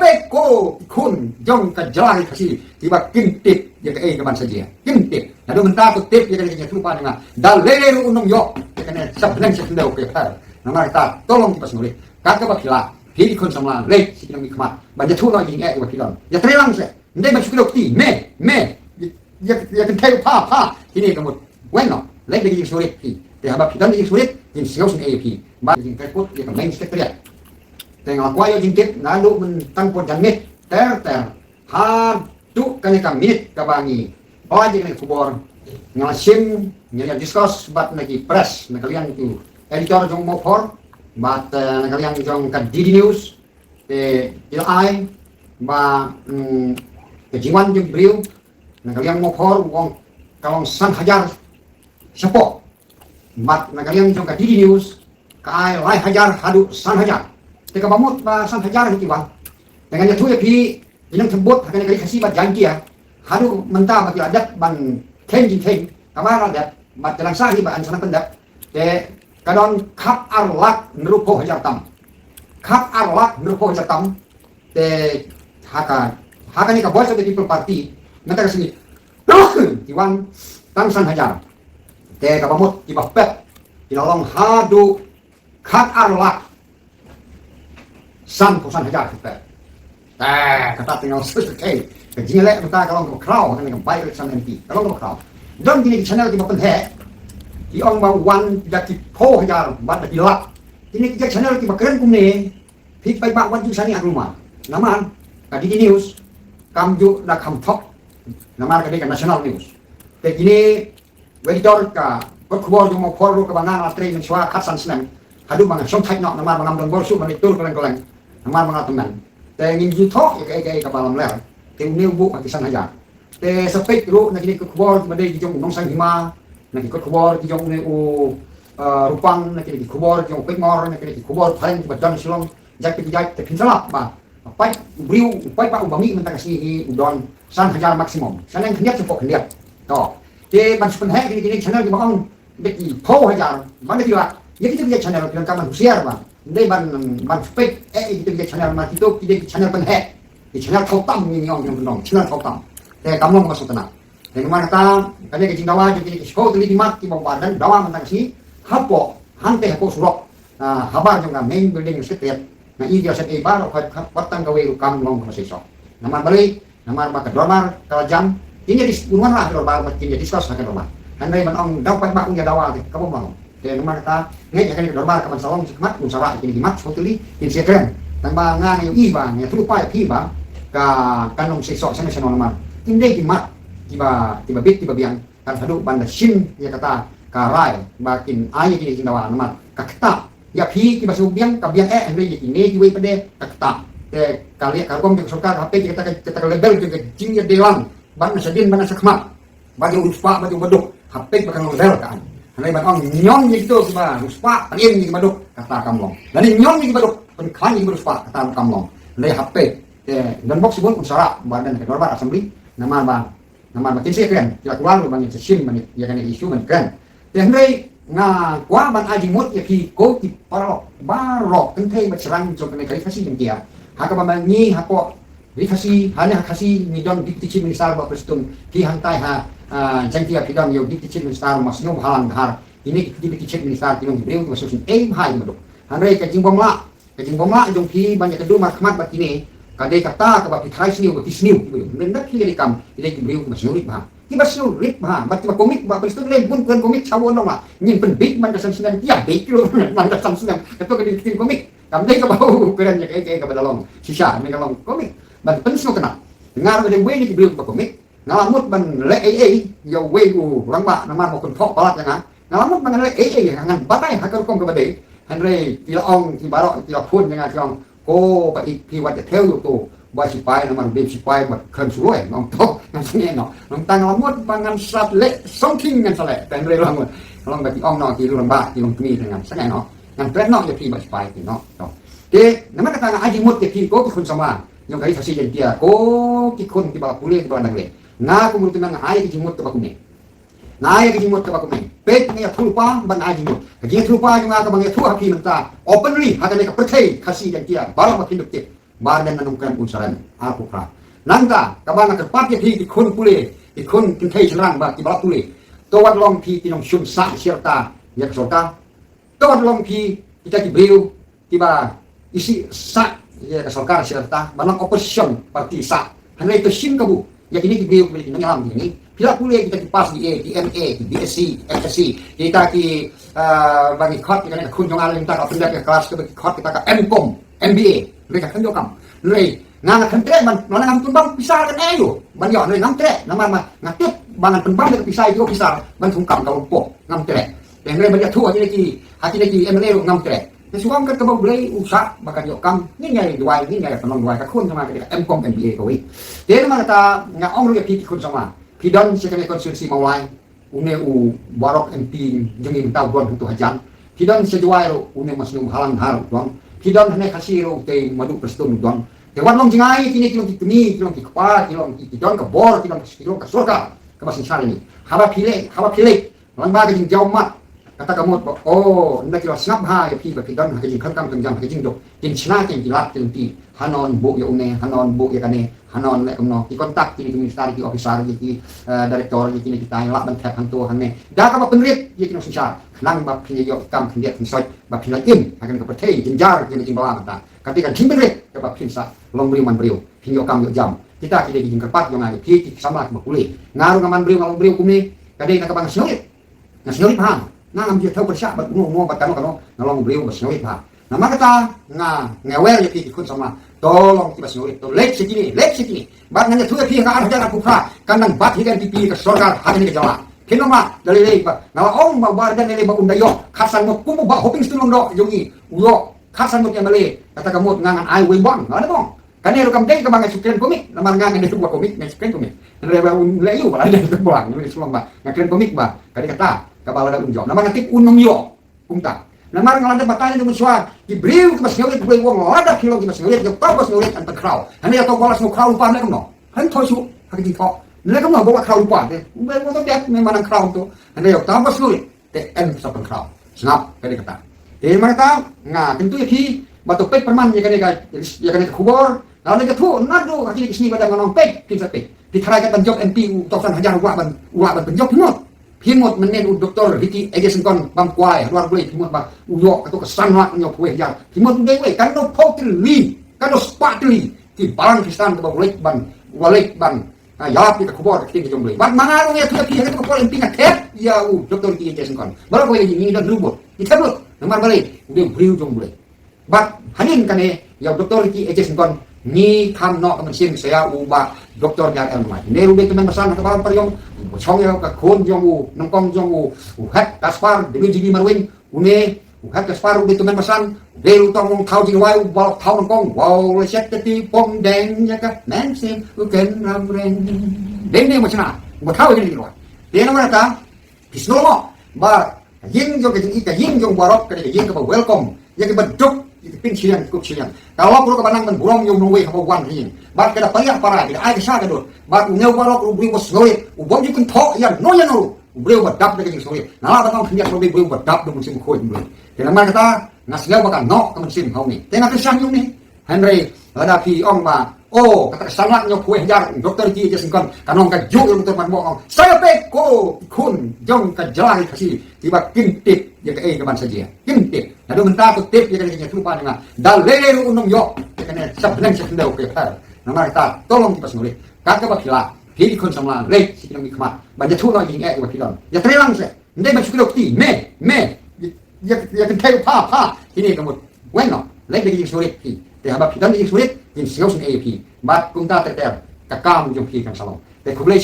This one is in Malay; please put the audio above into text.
sampai ko kun jong ka jalan kasi tiba kintip ya ka kaman saja kintip lalu mentah ko tip ya kanya lupa dengan dalele unong yo ya kanya sablang sa tindao ke par nama kita tolong kita sulit kaka bakila hili kun sama lek sikinang mikmat banja tuno jing bakilon ya trelang se ndai masuk ti me ya kan tayo pa ini kamu bueno lek lagi sulit ti te haba kita lagi sulit in singos in AP ba jing tekut ya kan main sekretariat tengok kuayo jingkit lalu mentangpon jamit ter hadu kaneka minit kabangi aja kan kubor ngasim nyaya discuss bat lagi press nakalian itu editor jong mopor bat nakalian jong ka DD News ilai ba kejiwan jong beliau nakalian mopor wong kalong san hajar sepo bat nakalian jong ka DD News kai lai hajar hadu san hajar teka bamut ba san hajar hiti bang dengan tu ya pi inang sebut akan kali kasih bat janji ya hadu mentah bagi adat ban kenjing kamar adat bat dalam sahi ba ansana pendak kadon kap arlak nerupo hajar tam kap arlak nerupo hajar tam haka ni ka bos of the people party nata kasih iwan tang san hajar ka bamut iba pet ilalong hadu kap arlak san hajar kita. Kata tinggal sesuai. Kejilek kita kalau mau crowd kan baik san MP. Kalau mau crowd. Dan gini channel di bawah he. Di orang bawan jadi po hajar bad dilak. Ini kita channel di bawah kumne. Pik pai bak wan ju sani rumah. Naman di news kamju dak kam top. Naman ka national news. Begini editor ka berkuar ju mau koru ke bangan atre men swa khasan senam. Hadu bang song thai nok naman bang dong borsu bang itul keleng nama mga teman, te ingin jutok ya kayak kapalam ler, te uniu bu makisan aja, te sepek ru nak ini kekubor made di jong nong sang hima, nak ikut kubor di jong uniu rupang nak ini kubor di jong pengor nak ini kubor paling di badan silong, jak te pinsalap ba, pai briu pai pa ubangi mentang kasih udon san hajar maksimum, sana yang kendiat cukup kendiat, toh, te ban sepen hek ini channel di bawah beki po hajar, mana dia, ya kita punya channel bilang kaman usiar ba. Đây ban fake kita di channel mati itu kita di channel penhe di channel khotam ni yang channel khotam kamu masuk tenang dan mana ta kali ke jindawa jadi sekolah tuli di mat di bawah badan dawa mentang si hapo hante hapo surok habar juga main building sekret na iya set bar patang gawe kam long masih sok nama balik nama maka dormar kalajam ini di bunuan lah dormar mati jadi diskus akan dormar andai man dapat bakungnya dawa kamu mau dan mereka ngay akan dormar kapan salong mat usaha ini mat sekali in sekren tambah ngang yung iba nya trupa ya piba ka kanong sesok sana sana nomar hindi mat tiba bit tiba biang kan hadu banda shin ya kata karai bakin ay kini kindawa nomar kakta ya pi tiba subiang kabiang hindi ini jiwe pade kakta kali kalkom yung sokar HP kita label juga jingnya dewan ban sedin ban sakma bagi uspa bagi beduk HP bakal label kan. Nanti batang nyon gitu coba ruspa paling gitu baduk kata kamlong. Nanti nyon gitu baduk penkan gitu ruspa kata kamlong. Nanti HP dan box pun unsara badan kedorbar assembly nama makin sih kan tidak keluar banyak sesim banyak ya kan isu kan. Dan nanti kuah ban ajimut ya ki ko ki barok kentai berserang jom kena kasih yang dia. Haka bamangi hako dikasih hanya kasih ni don dikti minister bapak presiden ki hantai jangan kita yang dikicil minister masih halang har ini dikicil minister yang diberi untuk hai maduk handai kajing bomla jong ki banyak kedua markmat bat ini kadai kata ke bab thai sniu bab sniu nendak ki likam ini diberi untuk masih bah ki masih bah bat komik bab itu le pun komik sawon ma nyin pen big man kesan sinan dia big lu man kesan sinan itu ke dikicil komik kamdai ke bau keren ya kayak ke badalong sisa me kalong komik ban pensu kena dengar ada we ni diberi untuk komik ngalamut ban le yo we u rangba nama mo kun thok balat nga ngalamut ban le ngan batai hakar kom ke bade hanre tila ong ti barok tila phun nga tiong ko ba ki wat theo yu tu ba si pai nama be si pai ba kan suwe ngong thok ngan sine no nong tang ngalamut bangan sat le songking ngan sale tan re long long ba ti ong no ti lu rangba ti long kmi ngan sane no ngan pre no ye pi ba si pai ti no to ke nama kata nga aji mut ke ki ko kun sama yung kali sasi jen dia ko ki kun ti ba pule ti ba nang le na kumuntunan ay kijimot tabakume na ay kijimot tabakume pet niya tulpa ban ajimot kajing tulpa yung aga bang tu haki menta openly hada ka percay kasi dan dia baru makin dukti badan nanungkan unsaran aku kra nangta kabanga kerpat ya di kun pule di kun kintai serang ba kibala pule towat long pi tinong shun sa sirta yak sorta towat long pi kita kibriu tiba isi sa ya sarkar sirta banang opposition parti sa hanya itu sim kabu ya kini kibriu beli nang ini pila pule kita kipas di A, di MA, di BSc, FSc kita ki bagi khot kita nak kun jong alim tak apa ke kelas ke bagi khot kita ke MCom, MBA mereka kan jokam lei ngang kan tre man nang tumbang pisah kan ayo ban yo lei ngang tre nama ma ngatit bangan tumbang ke pisah itu pisah ban tungkam ka lumpo ngang tre yang lei banyak tua jadi ki hati lagi MLA ngang tre suam kan kebau beli usah bakal jokam ni nyai duai ni nyai penong duai ka kun sama ke MCom, MBA koi dia mana ta ngaong lu ki kun sama Pidon sekali konstitusi mawai une u barok MP jengin tau don untuk hajan pidon sejuai une masnum halang har don pidon hane kasiro te madu prestum don te wan long jingai kini kilo kapa kilo pidon ke bor kilo ke surga ke masin sari ni haba pile lang ba jing jauh mat kata kamu oh ndak kilo snap ha ya pidon ha jing kangkang tengjang ha jing dok jing china jing lat jing ti hanon bu ya une hanon bu ya kane hanon lek kemno di kontak kini minister di officer di direktur di kini kita lak ban tap hang tu hang ne da ka ba penrit di kini sensar nang ba kini yo kam kini soi ba kini im akan ke pertai jenjar kini jing bala ta ketika jing penrit ke ba pinsa long beri man beriu kini yo kam yo jam kita kini jing kerpat yo ngai ki sama ba kuli ngaru ngaman beriu ngalong beriu kumi kadai ka bang snorit paham nang am dia tau persya ba ngo ba kano ngalong beriu ba snorit paham nama kata ngewel ya ki kun sama tolong kita sinorit to lek segini bat nanya tuh pi ka ada aku pra kandang bat higan pipi ke surga hati ke jawa kinoma dari lek ba nawa om ba bar dan lek ba undayo khasan mo kumu ba hoping stulong do yungi uyo khasan mo male kata kamu ngangan ai we bang ada bang kan ero kam dei ka bang sukren komik nama ngangan itu buat komik ngai sukren komik dari ba leyu ba ada itu bang ini sulong ba ngakren komik ba kali kata ka bala da unjo nama ngatik unung yo kumta namar ngalanda batanya dengan suar dibriu ke masnyolit bui wong ada kilo ke masnyolit ke tau masnyolit anta kraw hani atau bolas no kraw lupa mereka no han tosu hak di kok mereka no bawa kraw lupa deh mereka no dek memang kraw tu hani yo tau masnyolit te en sapan kraw snap kali kata mereka tentu ya ki batu pek perman ya kan kubur lalu dia tu nado hak di sini pada nganong pek pinsa pek ditarakan penjob MP toksan hajar uak ban penjob himot menen doktor Ricky Egeson kon bang kuai luar boleh himot ba uyo atau kesan wak nyok kue ya himot dewe kan no potli kan no spatli di barang kristan ba boleh ban ya pi ka kubor ki jom boleh ban mangaru ya tu ki ka ko pinga ket ya doktor Ricky Egeson kon baru boleh ni dan rubut ditabut nomor boleh udah beriu jom boleh ba hanin kan ya doktor Ricky Egeson kon ni kam no kan sim saya uba doktor yang elmai ne rubet teman masan ka balang paryong chong ya ka kon jong nong kong jong hat kaspar de ji marwin une hat kaspar rubet teman masan delu tong thau ji wai wal thau nong kong wow le set ti pom deng ya ka nan sim ken ram ren deng ne machna bo thau ji ni wa de na ma ta pisno mo ba yin jong ke yin jong barok ke yin ka welcome ya ke beduk itu pincian kucian kalau perlu kebanang burung yang nunggu apa wan ini bat kada payah para tidak ada saga dulu bat nyau barok ubri bos ngoy ubom jikun tok ya no ya no ubri badap dengan ngoy nah batang pinjak ubri badap dengan sim khoi ubri dan mana kata ngasnya bakal no dengan sim hau ni tengah kesan yung ni Henry ada pi ong ba oh kata sangat nyok kue jar dokter ji je singkon kanong ka juk dokter man bohong saya peko kun jong ka jalan kasih tiba kintip ya ke ban saja kintip lalu mentah kutip ya ke lupa dengan dalele unong yo ya kan sebenarnya sekendau ke nama kita tolong kita semua kakak bakila hili kun sama lek sikit mi khamat banyak tu lagi ngek bakilon ya trelang se ndai ba chukilo ti me ya kan tayo pa ini kamu bueno lek lagi sulit ti te haba pidan lagi sulit in singau sin AP bat kunta ter kakam jong pi kan salong te kublai